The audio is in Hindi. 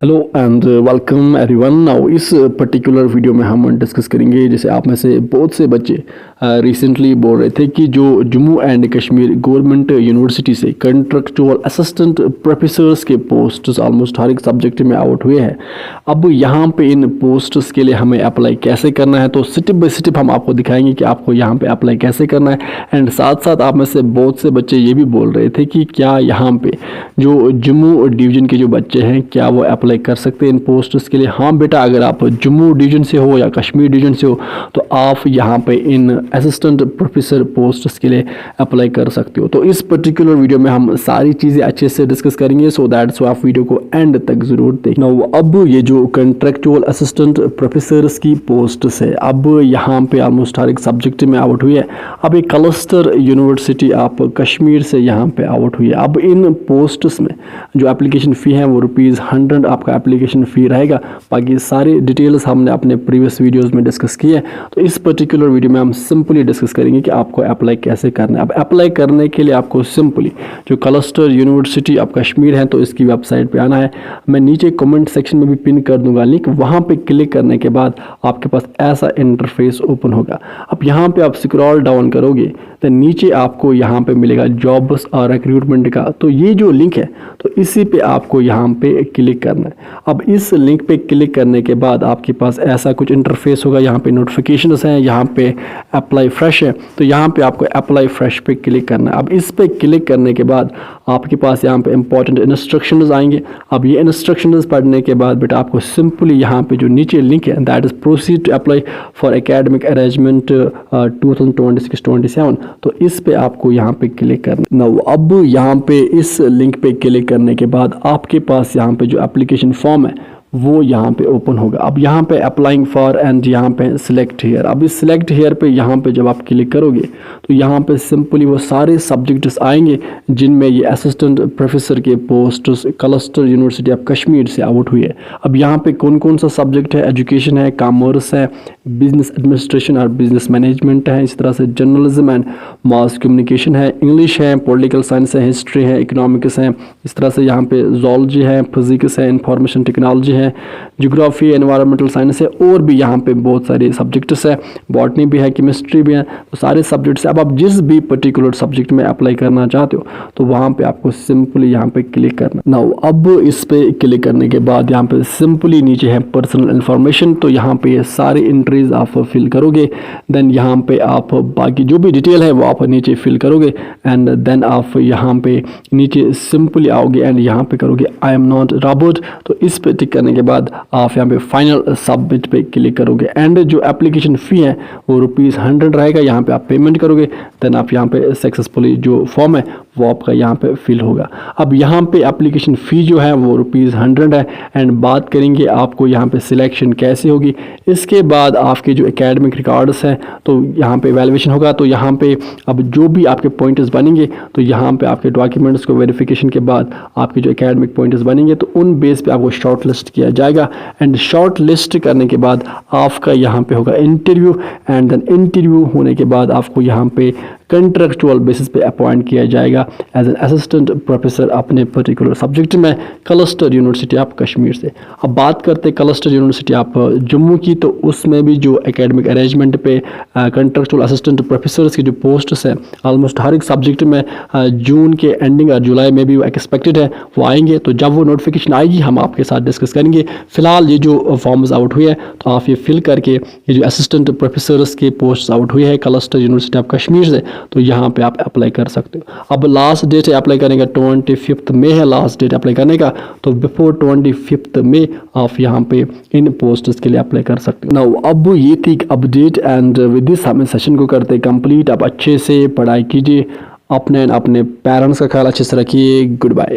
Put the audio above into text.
Hello and welcome everyone. Now इस पर्टिकुलर वीडियो में हम डिस्कस करेंगे, जैसे आप में से बहुत से बच्चे रिसेंटली बोल रहे थे कि जो Jammu and Kashmir government university से कंट्रेक्चुअल असिस्टेंट प्रोफेसर्स के पोस्ट्स ऑलमोस्ट हर एक सब्जेक्ट में आउट हुए हैं। अब यहाँ पे इन पोस्ट्स के लिए हमें अप्लाई कैसे करना है, तो स्टेप बाय स्टेप हम आपको दिखाएंगे कि आपको यहाँ पे अप्लाई कैसे करना है। एंड साथ साथ आप में से बहुत से बच्चे ये भी बोल रहे थे कि क्या यहाँ पे जो जम्मू डिवीज़न के जो बच्चे हैं क्या वो अप्लाई कर सकते हैं इन पोस्ट्स के लिए। हाँ बेटा, अगर आप जम्मू डिवीज़न से हो या कश्मीर डिवीज़न से हो तो आप यहाँ पे इन असिस्टेंट प्रोफेसर पोस्ट्स के लिए अप्लाई कर सकते हो। तो इस पर्टिकुलर वीडियो में हम सारी चीज़ें अच्छे से डिस्कस करेंगे, सो दैट आप वीडियो को एंड तक ज़रूर देखना। अब ये जो कंट्रेक्चुअल असिस्टेंट प्रोफेसर्स की पोस्ट्स है, अब यहाँ पे ऑलमोस्ट हर एक सब्जेक्ट में आउट हुई है। अब एक क्लस्टर यूनिवर्सिटी आप कश्मीर से यहाँ पे आउट हुई है। अब इन पोस्ट्स में जो एप्लीकेशन फ़ी है वो ₹100 आपका एप्लीकेशन फ़ी रहेगा। बाकी सारी डिटेल्स हमने अपने प्रीवियस वीडियोस में डिस्कस की है, तो इस पर्टिकुलर वीडियो में हम सिंपली डिस्कस करेंगे कि आपको अप्लाई कैसे करना है। अब अप्लाई करने के लिए आपको सिंपली जो क्लस्टर यूनिवर्सिटी आप कश्मीर है तो इसकी वेबसाइट पे आना है। मैं नीचे कमेंट सेक्शन में भी पिन कर दूंगा लिंक, वहाँ पे क्लिक करने के बाद आपके पास ऐसा इंटरफेस ओपन होगा। अब यहाँ पे आप स्क्रॉल डाउन करोगे तो नीचे आपको यहाँ पे मिलेगा जॉब्स और रिक्रूटमेंट का, तो ये जो लिंक है तो इसी पे आपको यहाँ पे क्लिक करना है। अब इस लिंक पे क्लिक करने के बाद आपके पास ऐसा कुछ इंटरफेस होगा। यहाँ पे नोटिफिकेशंस हैं, यहाँ पे अप्लाई फ्रेश है, तो यहाँ पे आपको अप्लाई फ्रेश पे क्लिक करना है। अब इस पे क्लिक करने के बाद आपके पास यहाँ पे इंपॉर्टेंट इंस्ट्रक्शंस आएंगे। अब ये इंस्ट्रक्शंस पढ़ने के बाद बेटा आपको सिंपली यहाँ पे जो नीचे लिंक है that is proceed to apply for academic arrangement 2026-27, तो इस पे आपको यहाँ पे क्लिक करना। अब यहाँ पे इस लिंक पे क्लिक करने के बाद आपके पास यहाँ पे जो एप्लीकेशन फॉर्म है वो यहाँ पे ओपन होगा। अब यहाँ पे अप्लाइंग फॉर एंड यहाँ पे सिलेक्ट हेयर। अब इस सिलेक्ट हेयर पे यहाँ पे जब आप क्लिक करोगे तो यहाँ पे सिंपली वो सारे सब्जेक्ट्स आएंगे जिनमें ये असिस्टेंट प्रोफेसर के posts cluster university of Kashmir से आउट हुई है। अब यहाँ पे कौन कौन सा सब्जेक्ट है, एजुकेशन है, कॉमर्स है, बिजनेस एडमिनिस्ट्रेशन और बिजनेस मैनेजमेंट है, इस तरह से जर्नलिज्म एंड मास कम्युनिकेशन है, इंग्लिश है, पॉलिटिकल साइंस है, हिस्ट्री है, इकोनॉमिक्स है, इस तरह से यहाँ पे जोलॉजी है, फिजिक्स है, इंफॉर्मेशन टेक्नोलॉजी है, ज्योग्राफी, एनवायरमेंटल साइंस है, और भी यहाँ पे बहुत सारे सब्जेक्ट्स है, बॉटनी भी है, केमिस्ट्री भी है, तो सारे सब्जेक्ट्स है। अब आप जिस भी पर्टिकुलर सब्जेक्ट में अप्लाई करना चाहते हो तो वहाँ पे आपको सिंपली यहाँ पे क्लिक करना। नाउ अब इस पे क्लिक करने के बाद यहाँ पे सिंपली नीचे है पर्सनल इन्फॉर्मेशन, तो यहाँ पे ये सारी एंट्रीज आप फिल करोगे। देन यहाँ पे आप बाकी जो भी डिटेल है वो आप नीचे फिल करोगे एंड देन आप यहाँ पे नीचे सिंपली आओगे एंड यहाँ पे करोगे आई एम नॉट रोबोट, तो इस पे टिक करने के बाद आप यहाँ पे फाइनल सबमिट पे क्लिक करोगे एंड जो एप्लीकेशन फ़ी है वो ₹100 रहेगा। यहाँ पे आप पेमेंट करोगे, देन आप यहाँ पे सक्सेसफुली जो फॉर्म है वो आपका यहाँ पे फिल होगा। अब यहाँ पे एप्लीकेशन फ़ी जो है वो ₹100 है। एंड बात करेंगे आपको यहाँ पे सिलेक्शन कैसे होगी। इसके बाद आपके जो एकेडमिक रिकॉर्ड्स हैं तो यहाँ पे वैल्यूएशन होगा, तो यहाँ पे अब जो भी आपके पॉइंट्स बनेंगे तो यहाँ पे आपके डॉक्यूमेंट्स को वेरिफिकेशन के बाद आपके जो एकेडमिक पॉइंट्स बनेंगे तो उन बेस पे आपको शॉर्ट लिस्ट किया जाएगा। एंड शॉर्ट लिस्ट करने के बाद आपका यहाँ पे होगा इंटरव्यू एंड देन इंटरव्यू होने के बाद आपको यहाँ पे कंट्रेक्चुअल बेसिस पे अपॉइंट किया जाएगा एज एन असिस्टेंट प्रोफेसर अपने पर्टिकुलर सब्जेक्ट में क्लस्टर यूनिवर्सिटी ऑफ कश्मीर से। अब बात करते हैं क्लस्टर यूनिवर्सिटी ऑफ जम्मू की, तो उसमें भी जो एकेडमिक अरेंजमेंट पे कंट्रेक्चुअल असिस्टेंट प्रोफेसर्स की जो पोस्ट्स हैं ऑलमोस्ट हर एक सब्जेक्ट में जून के एंडिंग और जुलाई में भी वो एक्सपेक्टेड है वो आएंगे। तो जब वो नोटिफिकेशन आएगी हम आपके साथ डिस्कस करेंगे। फिलहाल ये जो फॉर्म्स आउट हुए हैं तो आप ये फिल करके ये जो असिस्टेंट प्रोफेसर्स के पोस्ट आउट हुए हैं क्लस्टर यूनिवर्सिटी ऑफ कश्मीर से तो यहाँ पे आप अप्लाई कर सकते हो। अब लास्ट डेट है अप्लाई करने का 25 मई है लास्ट डेट अप्लाई करने का, तो बिफोर 25 मई आप यहाँ पे इन पोस्ट्स के लिए अप्लाई कर सकते हो। नाउ अब ये थी अपडेट एंड विद दिस हम सेशन को करते कंप्लीट। आप अच्छे से पढ़ाई कीजिए, अपने पेरेंट्स का ख्याल अच्छे से रखिए। Good bye.